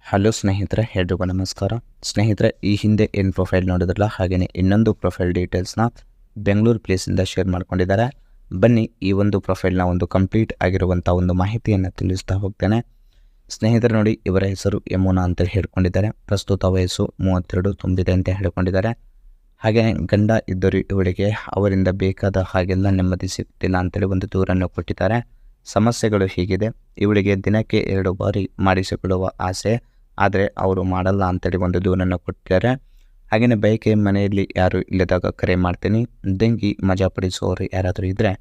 Hello ಸ್ನೇಹಿತರೆ, ಎಲ್ರಿಗೂ ನಮಸ್ಕಾರ. ಸ್ನೇಹಿತರೆ, ಈ ಹಿಂದೆ ಏನು ಪ್ರೊಫೈಲ್ ನೋಡಿದ್ರಲ್ಲ, ಹಾಗೆಯೇ ಇನ್ನೊಂದು ಪ್ರೊಫೈಲ್ ಡೀಟೇಲ್ಸ್ನ ಬೆಂಗಳೂರು ಪ್ಲೇಸಿಂದ ಶೇರ್ ಮಾಡ್ಕೊಂಡಿದ್ದಾರೆ. ಬನ್ನಿ ಈ ಒಂದು ಪ್ರೊಫೈಲ್ನ ಒಂದು ಕಂಪ್ಲೀಟ್ ಆಗಿರುವಂಥ ಒಂದು ಮಾಹಿತಿಯನ್ನು ತಿಳಿಸ್ತಾ ಹೋಗ್ತೇನೆ. ಸ್ನೇಹಿತರೆ ನೋಡಿ, ಇವರ ಹೆಸರು ಯಮುನಾ ಅಂತ ಹೇಳ್ಕೊಂಡಿದ್ದಾರೆ. ಪ್ರಸ್ತುತ ವಯಸ್ಸು 32 ತುಂಬಿದೆ ಅಂತ ಹೇಳ್ಕೊಂಡಿದ್ದಾರೆ. ಹಾಗೆ ಗಂಡ ಇದ್ದರು ಇವಳಿಗೆ ಅವರಿಂದ ಬೇಕಾದ ಹಾಗೆಲ್ಲ ನೆಮ್ಮದಿ ಸಿಗ್ತಿಲ್ಲ ಅಂತೇಳಿ ಒಂದು ದೂರನ್ನು ಕೊಟ್ಟಿದ್ದಾರೆ. ಸಮಸ್ಯೆಗಳು ಹೀಗಿದೆ, ಇವಳಿಗೆ ದಿನಕ್ಕೆ 2 ಬಾರಿ ಮಾಡಿಸಿಕೊಳ್ಳುವ ಆಸೆ, ಆದರೆ ಅವರು ಮಾಡಲ್ಲ ಅಂತೇಳಿ ಒಂದು ದೂರನ್ನು ಕೊಟ್ಟಿದ್ದಾರೆ. ಹಾಗೆಯೇ ಬೈಕೆ ಮನೆಯಲ್ಲಿ ಯಾರು ಇಲ್ಲದಾಗ ಕರೆ ಮಾಡ್ತೀನಿ, ಡೆಂಗಿ ಮಜಾ ಪಡಿಸುವವರು ಯಾರಾದರೂ ಇದ್ದರೆ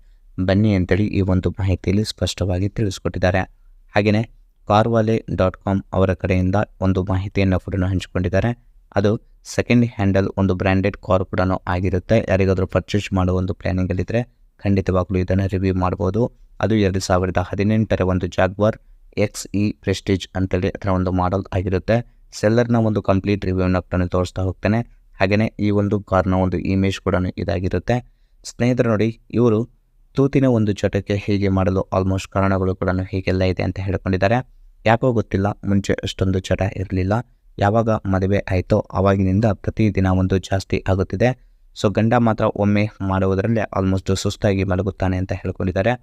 ಬನ್ನಿ ಅಂತೇಳಿ ಈ ಒಂದು ಮಾಹಿತಿಯಲ್ಲಿ ಸ್ಪಷ್ಟವಾಗಿ ತಿಳಿಸ್ಕೊಟ್ಟಿದ್ದಾರೆ. ಹಾಗೆಯೇ ಕಾರ್ವಾಲೆ.com ಅವರ ಕಡೆಯಿಂದ ಒಂದು ಮಾಹಿತಿಯನ್ನು ಕೂಡ ಹಂಚಿಕೊಂಡಿದ್ದಾರೆ. ಅದು ಸೆಕೆಂಡ್ ಹ್ಯಾಂಡಲ್ ಒಂದು ಬ್ರ್ಯಾಂಡೆಡ್ ಕಾರ್ ಕೂಡ ಆಗಿರುತ್ತೆ. ಯಾರಿಗಾದರೂ ಪರ್ಚೇಸ್ ಮಾಡುವ ಒಂದು ಪ್ಲ್ಯಾನಿಂಗಲ್ಲಿದ್ದರೆ ಖಂಡಿತವಾಗ್ಲೂ ಇದನ್ನು ರಿವ್ಯೂ ಮಾಡ್ಬೋದು. ಅದು 2018ರ ಒಂದು ಜಾಗ್ವಾರ್ XE ಪ್ರೆಸ್ಟೀಜ್ ಅಂತೇಳಿ ಅದರ ಒಂದು ಮಾಡೆಲ್ ಆಗಿರುತ್ತೆ. ಸೆಲ್ಲರ್ನ ಒಂದು ಕಂಪ್ಲೀಟ್ ರಿವ್ಯೂನ ಕೂಡ ತೋರಿಸ್ತಾ ಹೋಗ್ತೇನೆ. ಹಾಗೆಯೇ ಈ ಒಂದು ಕಾರ್ನ ಒಂದು ಇಮೇಜ್ ಕೂಡ ಇದಾಗಿರುತ್ತೆ. ಸ್ನೇಹಿತರು ನೋಡಿ, ಇವರು ತೂತಿನ ಒಂದು ಚಟಕ್ಕೆ ಹೀಗೆ ಮಾಡಲು ಆಲ್ಮೋಸ್ಟ್ ಕಾರಣಗಳು ಕೂಡ ಹೀಗೆಲ್ಲ ಇದೆ ಅಂತ ಹೇಳ್ಕೊಂಡಿದ್ದಾರೆ. ಯಾಕೋ ಗೊತ್ತಿಲ್ಲ, ಮುಂಚೆ ಅಷ್ಟೊಂದು ಚಟ ಇರಲಿಲ್ಲ. ಯಾವಾಗ ಮದುವೆ ಆಯಿತೋ ಆವಾಗಿನಿಂದ ಪ್ರತಿದಿನ ಒಂದು ಜಾಸ್ತಿ ಆಗುತ್ತಿದೆ. ಸೊ ಗಂಡ ಮಾತ್ರ ಒಮ್ಮೆ ಮಾಡುವುದರಲ್ಲೇ ಆಲ್ಮೋಸ್ಟ್ ಸುಸ್ತಾಗಿ ಮಲಗುತ್ತಾನೆ ಅಂತ ಹೇಳ್ಕೊಂಡಿದ್ದಾರೆ.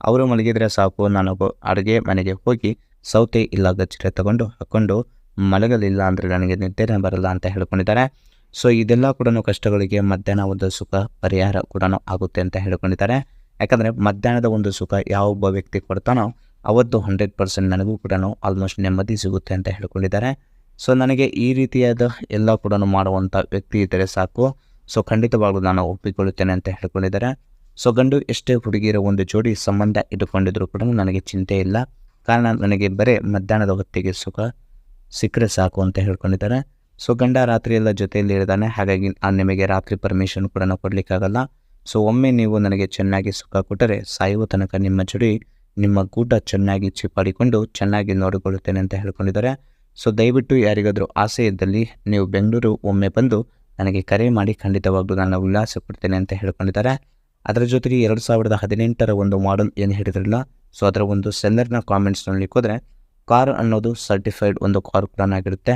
ಅವರು ಮಲಗಿದರೆ ಸಾಕು, ನಾನು ಅಡುಗೆ ಮನೆಗೆ ಹೋಗಿ ಸೌತೆ ಇಲ್ಲ ಗಜ್ಜರೆ ತಗೊಂಡು ಹಾಕ್ಕೊಂಡು ಮಲಗಲಿಲ್ಲ ಅಂದರೆ ನನಗೆ ನಿದ್ದೆನೇ ಬರಲ್ಲ ಅಂತ ಹೇಳ್ಕೊಂಡಿದ್ದಾರೆ. ಸೊ ಇದೆಲ್ಲ ಕೂಡ ಕಷ್ಟಗಳಿಗೆ ಮಧ್ಯಾಹ್ನ ಒಂದು ಸುಖ ಪರಿಹಾರ ಕೂಡ ಆಗುತ್ತೆ ಅಂತ ಹೇಳ್ಕೊಂಡಿದ್ದಾರೆ. ಯಾಕಂದರೆ ಮಧ್ಯಾಹ್ನದ ಒಂದು ಸುಖ ಯಾವೊಬ್ಬ ವ್ಯಕ್ತಿ ಕೊಡ್ತಾನೋ ಅವತ್ತು 100% ನನಗೂ ಕೂಡ ಆಲ್ಮೋಸ್ಟ್ ನೆಮ್ಮದಿ ಸಿಗುತ್ತೆ ಅಂತ ಹೇಳ್ಕೊಂಡಿದ್ದಾರೆ. ಸೊ ನನಗೆ ಈ ರೀತಿಯಾದ ಎಲ್ಲ ಕೂಡ ಮಾಡುವಂಥ ವ್ಯಕ್ತಿ ಇದ್ದರೆ ಸಾಕು, ಸೊ ಖಂಡಿತವಾಗ್ಲೂ ನಾನು ಒಪ್ಪಿಕೊಳ್ಳುತ್ತೇನೆ ಅಂತ ಹೇಳ್ಕೊಂಡಿದ್ದಾರೆ. ಸೊ ಗಂಡು ಎಷ್ಟೇ ಹುಡುಗಿಯರ ಒಂದು ಜೋಡಿ ಸಂಬಂಧ ಇಟ್ಟುಕೊಂಡಿದ್ರು ಕೂಡ ನನಗೆ ಚಿಂತೆ ಇಲ್ಲ, ಕಾರಣ ನನಗೆ ಬರೀ ಮಧ್ಯಾಹ್ನದ ಹೊತ್ತಿಗೆ ಸುಖ ಸಿಕ್ಕರೆ ಸಾಕು ಅಂತ ಹೇಳ್ಕೊಂಡಿದ್ದಾರೆ. ಸೊ ಗಂಡ ರಾತ್ರಿ ಎಲ್ಲ ಜೊತೆಯಲ್ಲಿ ಇರ್ತಾನೆ, ಹಾಗಾಗಿ ನಿಮಗೆ ರಾತ್ರಿ ಪರ್ಮಿಷನ್ ಕೂಡ ಕೊಡಲಿಕ್ಕಾಗಲ್ಲ. ಸೊ ಒಮ್ಮೆ ನೀವು ನನಗೆ ಚೆನ್ನಾಗಿ ಸುಖ ಕೊಟ್ಟರೆ ಸಾಯುವ ತನಕ ನಿಮ್ಮ ಜೋಡಿ ನಿಮ್ಮ ಗೂಟ ಚೆನ್ನಾಗಿ ಚಿಪ್ಪಾಡಿಕೊಂಡು ಚೆನ್ನಾಗಿ ನೋಡಿಕೊಳ್ಳುತ್ತೇನೆ ಅಂತ ಹೇಳ್ಕೊಂಡಿದ್ದಾರೆ. ಸೊ ದಯವಿಟ್ಟು ಯಾರಿಗಾದರೂ ಆಸೆ ಇದ್ದಲ್ಲಿ ನೀವು ಬೆಂಗಳೂರು ಒಮ್ಮೆ ಬಂದು ನನಗೆ ಕರೆ ಮಾಡಿ, ಖಂಡಿತವಾಗ್ಲೂ ನಾನು ವಿಳಾಸ ಕೊಡ್ತೇನೆ ಅಂತ ಹೇಳ್ಕೊಂಡಿದ್ದಾರೆ. ಅದರ ಜೊತೆಗೆ 2018ರ ಒಂದು ಮಾಡೆಲ್ ಏನು ಹೇಳಿದ್ರಲ್ಲ, ಸೊ ಅದರ ಒಂದು ಸೆಲ್ಲರ್ನ ಕಾಮೆಂಟ್ಸ್ನಲ್ಲಿ ಹೋದರೆ ಕಾರ್ ಅನ್ನೋದು ಸರ್ಟಿಫೈಡ್ ಒಂದು ಕಾರ್ ಕೂಡ ಆಗಿರುತ್ತೆ,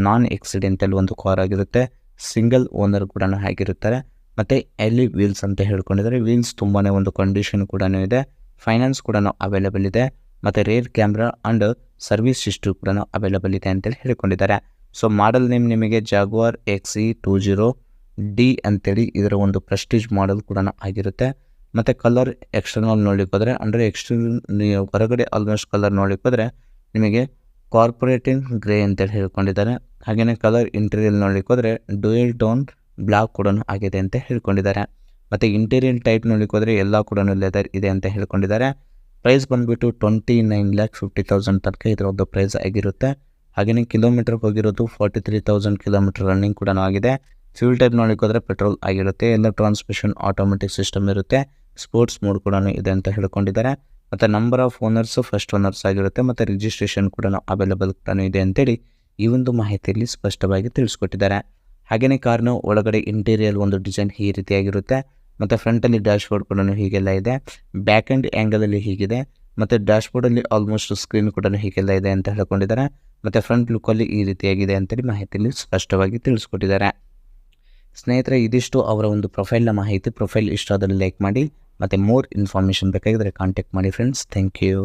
ನಾನ್ ಎಕ್ಸಿಡೆಂಟಲ್ ಒಂದು ಕಾರ್ ಆಗಿರುತ್ತೆ, ಸಿಂಗಲ್ ಓನರ್ ಕೂಡ ಆಗಿರುತ್ತಾರೆ, ಮತ್ತು ಎಲ್ಲಿ ವೀಲ್ಸ್ ಅಂತ ಹೇಳ್ಕೊಂಡಿದ್ದಾರೆ. ವೀಲ್ಸ್ ತುಂಬಾ ಒಂದು ಕಂಡೀಷನ್ ಕೂಡ ಇದೆ, ಫೈನಾನ್ಸ್ ಕೂಡ ಅವೈಲೇಬಲ್ ಇದೆ, ಮತ್ತು rare camera and service history ಕೂಡ ಅವೈಲೇಬಲ್ ಇದೆ ಅಂತೇಳಿ ಹೇಳ್ಕೊಂಡಿದ್ದಾರೆ. ಸೊ ಮಾಡೆಲ್ ನೇಮ್ ನಿಮಗೆ ಜಾಗ್ವಾರ್ XE 20D ಅಂತೇಳಿ ಇದರ ಒಂದು ಪ್ರೆಸ್ಟೀಜ್ ಮಾಡೆಲ್ ಕೂಡ ಆಗಿರುತ್ತೆ. ಮತ್ತು ಕಲರ್ ಎಕ್ಸ್ಟರ್ನಲ್ ನೋಡ್ಲಿಕ್ಕೆ ಹೋದರೆ ಅಂದರೆ ನೀವು ಹೊರಗಡೆ ಆಲ್ಮೋಸ್ಟ್ ಕಲರ್ ನೋಡ್ಲಿಕ್ಕೆ ಹೋದರೆ ನಿಮಗೆ ಕಾರ್ಪೊರೇಟಿಂಗ್ ಗ್ರೇ ಅಂತೇಳಿ ಹೇಳ್ಕೊಂಡಿದ್ದಾರೆ. ಹಾಗೆಯೇ ಕಲರ್ ಇಂಟೀರಿಯಲ್ ನೋಡ್ಲಿಕ್ಕೆ ಹೋದರೆ ಡ್ಯೂಯಲ್ ಟೋನ್ ಬ್ಲಾಕ್ ಕೂಡ ಆಗಿದೆ ಅಂತ ಹೇಳ್ಕೊಂಡಿದ್ದಾರೆ. ಮತ್ತು ಇಂಟೀರಿಯಲ್ ಟೈಪ್ ನೋಡ್ಲಿಕ್ಕೆ ಹೋದರೆ ಎಲ್ಲ ಕೂಡ ಲೆದರ್ ಇದೆ ಅಂತ ಹೇಳ್ಕೊಂಡಿದ್ದಾರೆ. ಪ್ರೈಸ್ ಬಂದುಬಿಟ್ಟು 29,50,000 ತನಕ ಇದರ ಒಂದು ಪ್ರೈಸ್ ಆಗಿರುತ್ತೆ. ಹಾಗೆಯೇ ಕಿಲೋಮೀಟರ್ ಹೋಗಿರೋದು 43,000 ಕಿಲೋಮೀಟರ್ ರನ್ನಿಂಗ್ ಕೂಡ ಆಗಿದೆ. ಫ್ಯೂಲ್ ಟೈಪ್ ನೋಡಲಿಕ್ಕೆ ಹೋದರೆ ಪೆಟ್ರೋಲ್ ಆಗಿರುತ್ತೆ. ಎಲ್ಲ ಟ್ರಾನ್ಸ್ಮಿಷನ್ ಆಟೋಮೆಟಿಕ್ ಸಿಸ್ಟಮ್ ಇರುತ್ತೆ, ಸ್ಪೋರ್ಟ್ಸ್ ಮೋಡ್ ಕೂಡ ಇದೆ ಅಂತ ಹೇಳ್ಕೊಂಡಿದ್ದಾರೆ. ಮತ್ತು number of owners first owners ಆಗಿರುತ್ತೆ, ಮತ್ತು ರಿಜಿಸ್ಟ್ರೇಷನ್ ಕೂಡ ಅವೈಲೇಬಲ್ ಕೂಡ ಇದೆ ಅಂತೇಳಿ ಈ ಒಂದು ಮಾಹಿತಿಯಲ್ಲಿ ಸ್ಪಷ್ಟವಾಗಿ ತಿಳಿಸ್ಕೊಟ್ಟಿದ್ದಾರೆ. ಹಾಗೆಯೇ ಕಾರ್ನ ಒಳಗಡೆ ಇಂಟೀರಿಯರ್ ಒಂದು ಡಿಸೈನ್ ಈ ರೀತಿಯಾಗಿರುತ್ತೆ. ಮತ್ತು ಫ್ರಂಟಲ್ಲಿ ಡ್ಯಾಶ್ ಬೋರ್ಡ್ ಕೂಡ ಹೀಗೆಲ್ಲ ಇದೆ, ಬ್ಯಾಕ್ ಆ್ಯಂಡ್ ಆ್ಯಂಗಲಲ್ಲಿ ಹೀಗಿದೆ, ಮತ್ತು ಡ್ಯಾಶ್ ಬೋರ್ಡಲ್ಲಿ ಆಲ್ಮೋಸ್ಟ್ ಸ್ಕ್ರೀನ್ ಕೂಡ ಹೀಗೆಲ್ಲ ಇದೆ ಅಂತ ಹೇಳ್ಕೊಂಡಿದ್ದಾರೆ. ಮತ್ತು ಫ್ರಂಟ್ ಲುಕ್ಕಲ್ಲಿ ಈ ರೀತಿಯಾಗಿದೆ ಅಂತೇಳಿ ಮಾಹಿತಿಯಲ್ಲಿ ಸ್ಪಷ್ಟವಾಗಿ ತಿಳಿಸ್ಕೊಟ್ಟಿದ್ದಾರೆ. ಸ್ನೇಹಿತರೆ, ಇದಿಷ್ಟು ಅವರ ಒಂದು ಪ್ರೊಫೈಲ್ನ ಮಾಹಿತಿ. ಪ್ರೊಫೈಲ್ ಇಷ್ಟ ಆದರೆ ಲೈಕ್ ಮಾಡಿ, ಮತ್ತು ಮೋರ್ ಇನ್ಫಾರ್ಮೇಷನ್ ಬೇಕಾಗಿದ್ದರೆ ಕಾಂಟ್ಯಾಕ್ಟ್ ಮಾಡಿ ಫ್ರೆಂಡ್ಸ್. Thank you.